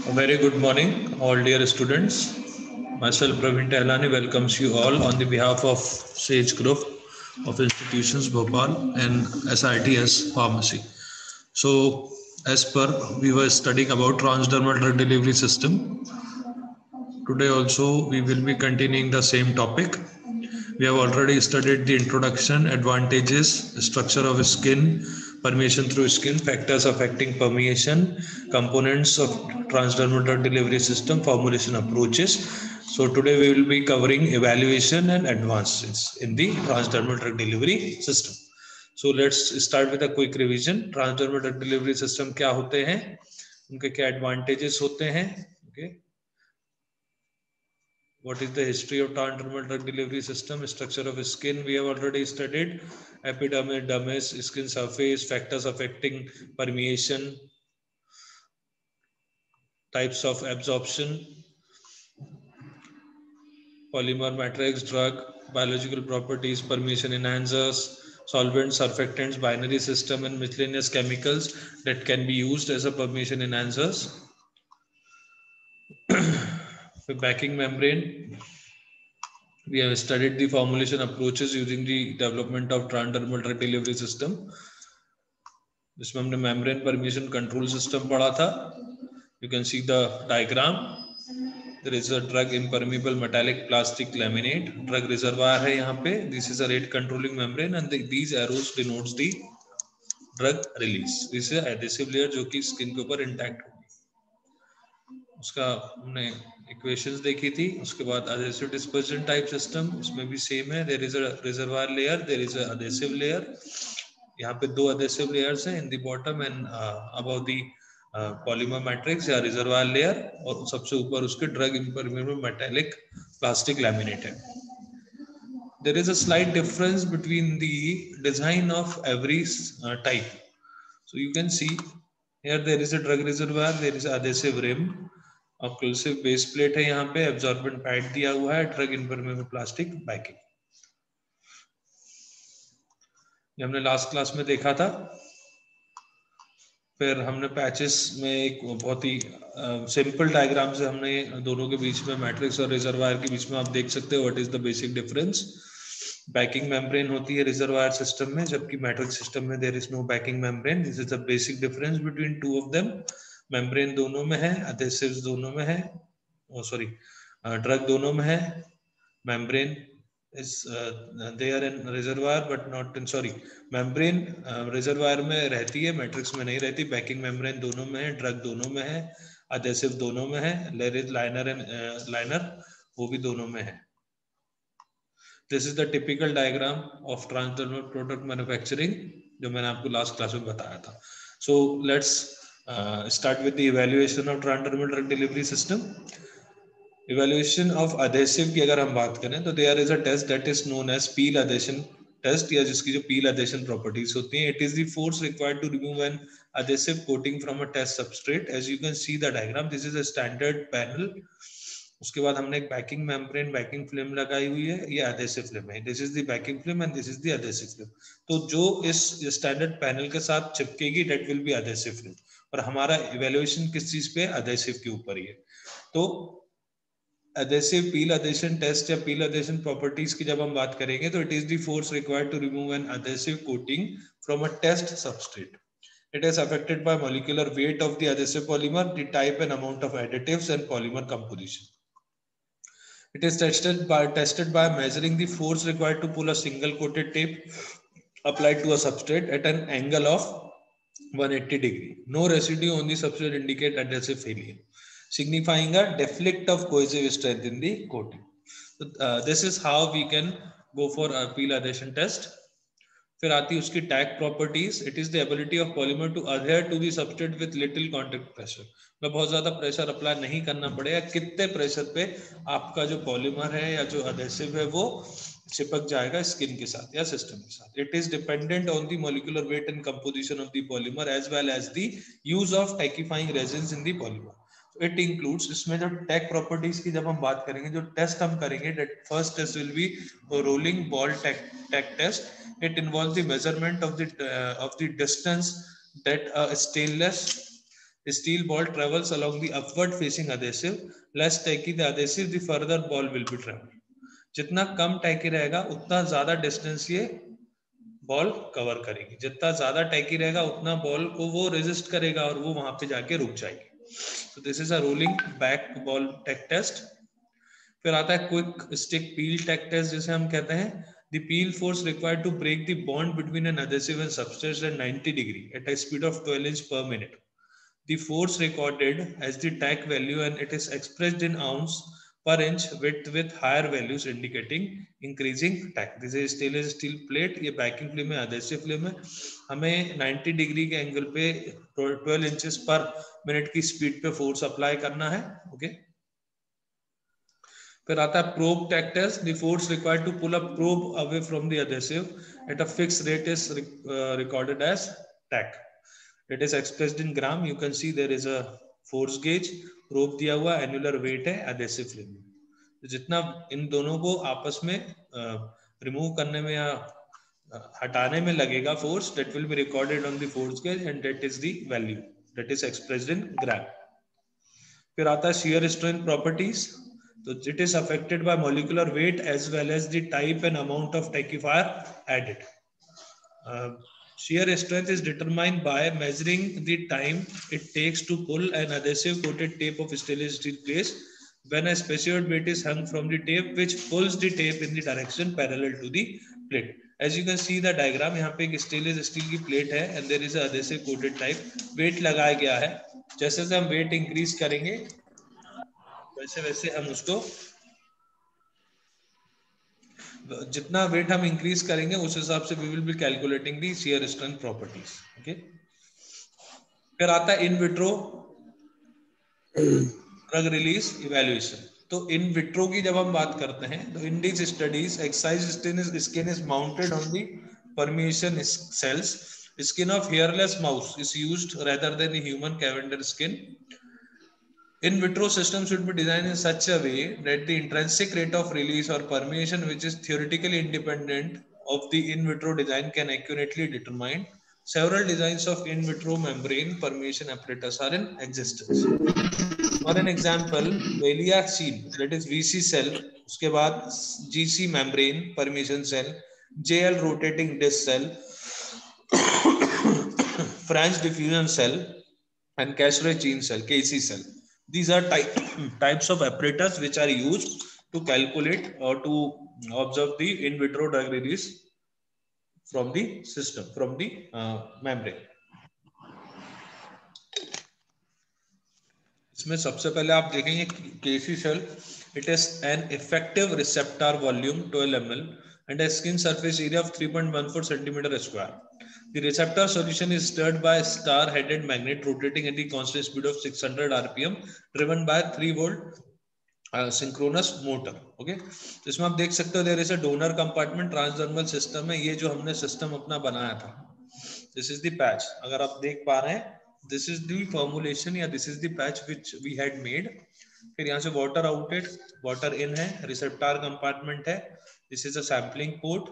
A very good morning, all dear students. Myself, Praveen Tehlani, welcomes you all on the behalf of SAGE Group of Institutions Bhopal and SITS Pharmacy. So, as per we were studying about transdermal drug delivery system, today also we will be continuing the same topic. We have already studied the introduction, advantages, structure of skin, permeation through skin, factors affecting permeation, components of transdermal drug delivery system, formulation approaches. So today we will be covering evaluation and advances in the transdermal drug delivery system. So let's start with a quick revision. Transdermal drug delivery system क्या होते हैं, उनके क्या advantages होते हैं, okay? What is the history of transdermal drug delivery system? Structure of skin we have already studied. Epidermis, dermis, skin surface, factors affecting permeation, types of absorption, polymer matrix, drug, biological properties, permeation enhancers, solvents, surfactants, binary system, and miscellaneous chemicals that can be used as a permeation enhancers. The backing membrane. We have studied the formulation approaches using the development of transdermal drug delivery system. जिसमें हमने membrane permeation control system पढ़ा था. You can see the diagram. There is a drug impermeable metallic plastic laminate. Drug reservoir है यहाँ पे. This is a rate controlling membrane and these arrows denotes the drug release. This is adhesive layer जो कि skin के ऊपर intact होगी. उसका हमने equations देखी थी. उसके बाद adhesive dispersion type system इसमें भी same है. There is a reservoir layer, there is a adhesive layer. यहाँ पे दो adhesive layers हैं in the bottom and above the polymer matrix या reservoir layer और सबसे ऊपर उसके drug impermeable metallic plastic laminate है. There is a slight difference between the design of every type. So you can see here there is a drug reservoir, there is adhesive rim, occlusive base plate है यहाँ पे, absorbent pad दिया हुआ है, drug impermeable plastic backing. ये हमने last class में देखा था. फिर हमने पैचेस में एक बहुत ही सिंपल डायग्राम से हमने दोनों के बीच में मैट्रिक्स और रिजर्वायर के बीच में आप देख सकते हो what is the basic difference. Backing membrane होती है रिजर्वायर सिस्टम में, जबकि मैट्रिक्स सिस्टम में there is no backing membrane. This is the basic difference between two of them. Membrane दोनों में है, एडेसिव्स दोनों में है, सॉरी ड्रग दोनों में है. Membrane is there in reservoir but not in membrane reservoir में रहती है, मैट्रिक्स में नहीं रहती. बैकिंग मेम्ब्रेन दोनों में है, ड्रग दोनों में है, एडेसिव दोनों में है, लेरिज लाइनर एंड लाइनर वो भी दोनों में है. This is the typical diagram of transdermal product manufacturing जो मैंने आपको लास्ट क्लास में बताया था. So let's start with the evaluation of transdermal drug delivery system. Evaluation of adhesive की अगर हम बात करें तो there is a test that is known as peel adhesion test, या जिसकी जो पील अडेशन प्रॉपर्टीज होती हैं. It is the force required to remove an adhesive coating from a test substrate. As you can see the diagram, this is a standard panel. उसके बाद हमने एक banking membrane banking film लगाई हुई है, ये एडेसिव फिल्म है. This is the backing film and this is the adhesive film. तो जो इस स्टैंडर्ड पैनल के साथ चिपकेगी that will be adhesive film. और हमारा इवैल्यूएशन किस चीज पे, एडेसिव के ऊपर ही है. तो adhesive peel adhesion test या peel adhesion properties की जब हम बात करेंगे तो it is the force required to remove an adhesive coating from a test substrate. It is affected by molecular weight of the adhesive polymer, the type and amount of additives and polymer composition. It is tested by measuring the force required to pull a single coated tape applied to a substrate at an angle of 180 degree. No residue on the substrate indicate adhesive failure, signifying a deflect of cohesive strength in the coating. So, this is how we can go for a peel adhesion test. फिर आती है उसकी tack properties. It is the ability of polymer to adhere to the substrate with little contact pressure. में बहुत ज्यादा pressure apply नहीं करना पड़ेगा. कितने प्रेशर पे आपका जो पॉलीमर है या जो एडेसिव है वो चिपक जाएगा स्किन के साथ या सिस्टम के साथ. It is dependent on the molecular weight and composition of the polymer as well as the use of tackifying resins in the polymer. It includes, इसमें जो टैग प्रॉपर्टीज की जब हम बात करेंगे, जो टेस्ट हम करेंगे, first test will be rolling ball tack test. It involves the measurement of the distance that a stainless steel ball travels along the upward facing adhesive. Less tacky the adhesive, the further ball will be travel. जितना कम tacky रहेगा उतना ज्यादा distance ये ball cover करेगी, जितना ज्यादा tacky रहेगा उतना बॉल को वो रेजिस्ट करेगा और वो वहां पे जाके रुक जाएगी. So this is a rolling back ball tech test. फिर आता है क्विक स्टिक पील टेक टेस्ट, जिसे हम कहते हैं. The peel force required to break the bond between an adhesive and substrate at 90 degree at a speed of 12 inch per minute. The force recorded as the tack value and it is expressed in ounce per inch with higher values indicating increasing tack. This is stainless steel plate. ये banking film है, adhesive film है. हमें 90 degree के angle पे 12 inches पर minute की speed पे force apply करना है. ओके. फिर आता है probe tack test. The force required to pull a probe away from the adhesive at a fix rate is recorded as tack. It is expressed in gram. You can see there is a force gauge, probe दिया हुआ, annular weight है, adhesive film. तो जितना इन दोनों को आपस में remove करने में या हटाने में लगेगा force, that will be recorded on the force gauge and that is the value that is expressed in gram. फिर आता है shear strength properties. So it is affected by molecular weight as well as the type and amount of tackifier added. Shear strength is determined by measuring the time it takes to pull an adhesive coated tape of stainless steel plate when a specified weight is hung from the tape which pulls the tape in the direction parallel to the plate. As you can see the diagram, यहाँ पे एक stainless steel की plate है and there is a adhesive coated type. weight लगाया गया है. जैसे जैसे हम weight increase करेंगे वैसे वैसे हम उसको, जितना वेट हम इंक्रीज करेंगे उस हिसाब से we will be calculating the shear strength properties. Okay. फिर आता है in vitro drug release evaluation. तो इन विट्रो की जब हम बात करते हैं तो in this studies exercise skin is mounted on the permeation cells. Skin of hairless mouse is used rather than the human cavender skin. In vitro system should be designed in such a way that the intrinsic rate of release or permeation, which is theoretically independent of the in vitro design, can accurately determine. Several designs of in vitro membrane permeation apparatus are in existence. For an example, Valiac seal, that is VC cell, उसके बाद GC membrane permeation cell, JL rotating disc cell, French diffusion cell, and Cashray chain cell, KC cell. These are types of apparatus which are used to calculate or to observe the in vitro drug release from the system, from the membrane. इसमें सबसे पहले आप देखेंगे KC cell. It is an effective receptor volume 12 ml and a skin surface area of 3.14 centimeter square. The receptor solution is stirred by a star-headed magnet rotating at the constant speed of 600 rpm, driven by 3 volt synchronous motor. Okay, तो इसमें आप देख सकते हो there is a donor compartment, transdermal system है. ये जो हमने सिस्टम अपना बनाया था, दिस इज द पैच. अगर आप देख पा रहे हैं, दिस इज द फॉर्मुलेशन या this is the patch which we had made. फिर यहाँ से वाटर आउटेड, वाटर इन है, रिसेप्टर कंपार्टमेंट है, this is a sampling port,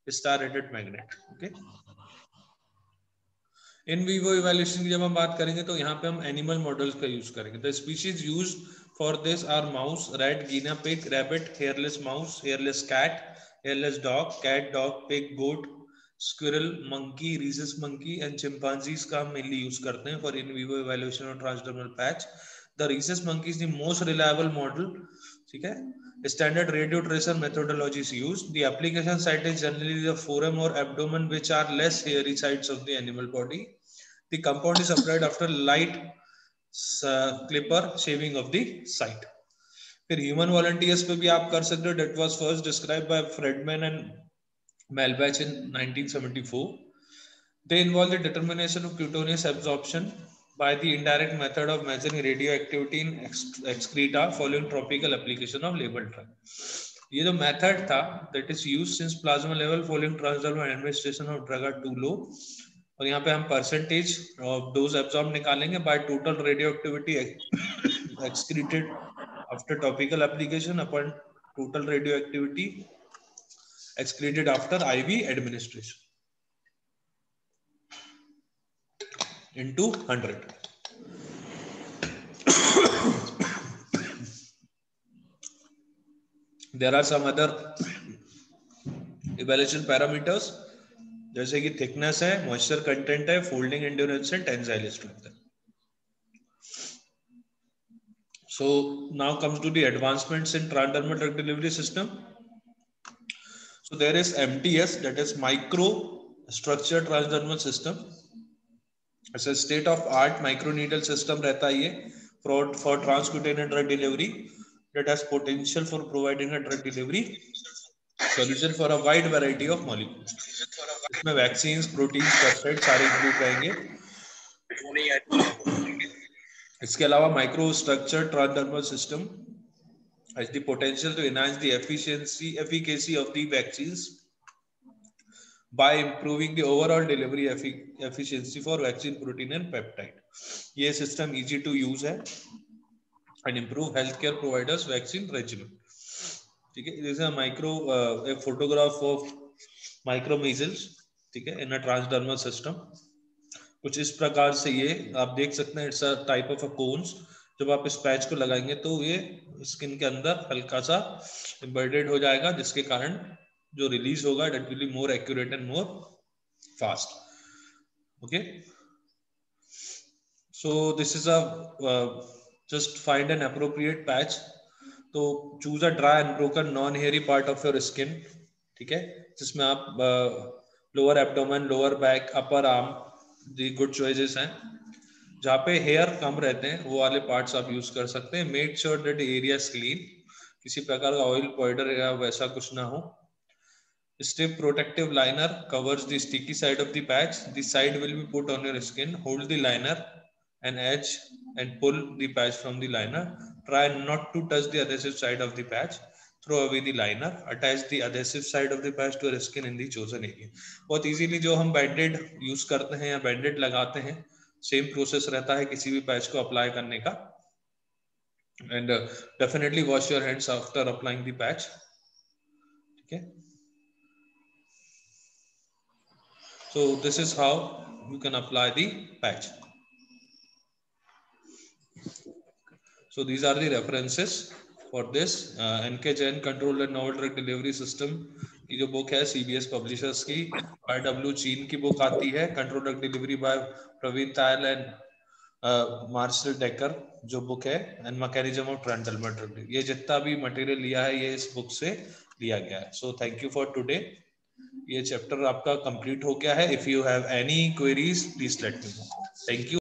star headed magnet. Okay. In vivo evaluation की जब हम बात करेंगे तो यहाँ पे हम एनिमल मॉडल्स का यूज करेंगे. The species used for this are mouse, rat, guinea pig, rabbit, hairless mouse, hairless cat, hairless dog, cat, dog, pig, goat, squirrel, monkey, rhesus monkey and chimpanzees का हम मेनली यूज करते हैं for in vivo evaluation और transdermal patch. The rhesus monkey is the most reliable model. ठीक है. Standard radio tracer methodology is used. The application site is generally the forearm or abdomen, which are less hairy sides of the animal body. The compound is applied after light clipper shaving of the site. फिर human volunteers पे भी आप कर सकते हो. That was first described by Fredman and Malbach in 1974. They involve the determination of cutaneous absorption by the indirect method of measuring radioactivity in excreta following tropical application of label drug. ये जो method था that is used since plasma level following transdermal administration of drug are too low. और यहाँ पे हम percentage of dose absorb निकालेंगे by total radioactivity excreted after topical application upon total radioactivity excreted after IV administration into 100. There are some other evaluation parameters, जैसे कि thickness है, moisture content है, folding endurance है, टेंसाइल स्ट्रेंथ है. So now comes to the advancements in transdermal drug delivery system. So there is MTS, that is micro structured transdermal system. It's a state of art microneedle system रहता है ये for transcutaneous drug delivery that has potential for providing a drug delivery solution for a wide variety of molecules. इसमें vaccines, proteins, peptides सारे include रहेंगे. इसके अलावा micro structured transdermal system has the potential to enhance the efficacy of the vaccines by improving the overall delivery efficiency for vaccine protein and peptide. ये system easy to use है and improve healthcare providers vaccine regimen. ठीक है, this is a a photograph of micro measles, ठीक है, in a transdermal system. कुछ इस प्रकार से ये आप देख सकते हैं, it's a type of a cones. जब आप इस पैच को लगाएंगे तो ये स्किन के अंदर हल्का सा एम्बेडेड हो जाएगा, जिसके कारण जो रिलीज होगा that will be more accurate and more fast. Okay, so this is a just find an appropriate patch. तो choose a dry and broken non hairy part of your skin, ठीक है, जिसमें आप lower abdomen, lower back, upper arm the good choices हैं. जहाँ पे hair कम रहते हैं वो वाले पार्ट्स आप यूज कर सकते हैं. Make sure that area is clean, किसी प्रकार का ऑयल पाउडर या वैसा कुछ ना हो. Stiff protective liner covers the sticky side of the patch. The side will be put on your skin. Hold the liner and edge and pull the patch from the liner. Try not to touch the adhesive side of the patch. Throw away the liner. Attach the adhesive side of the patch to your skin in the chosen area. बहुत easily जो हम बैंडेड use करते हैं या बैंडेड लगाते हैं, same process रहता है किसी भी पैच को अप्लाई करने का. And definitely wash your hands after applying the patch. ठीक है. So this is how you can apply the patch. So these are the references for this. NK Jain Controlled and Novel Drug Delivery System की जो book है CBS Publishers की, IW चीन की book आती है Controlled Drug Delivery by Praveen Tayal and Marcel Dekker जो book है, and mechanism of transdermal drug. ये जितना भी मटेरियल लिया है ये इस बुक से लिया गया है. So thank you for today. ये चैप्टर आपका कंप्लीट हो गया है. If you have any queries please let me know. Thank you.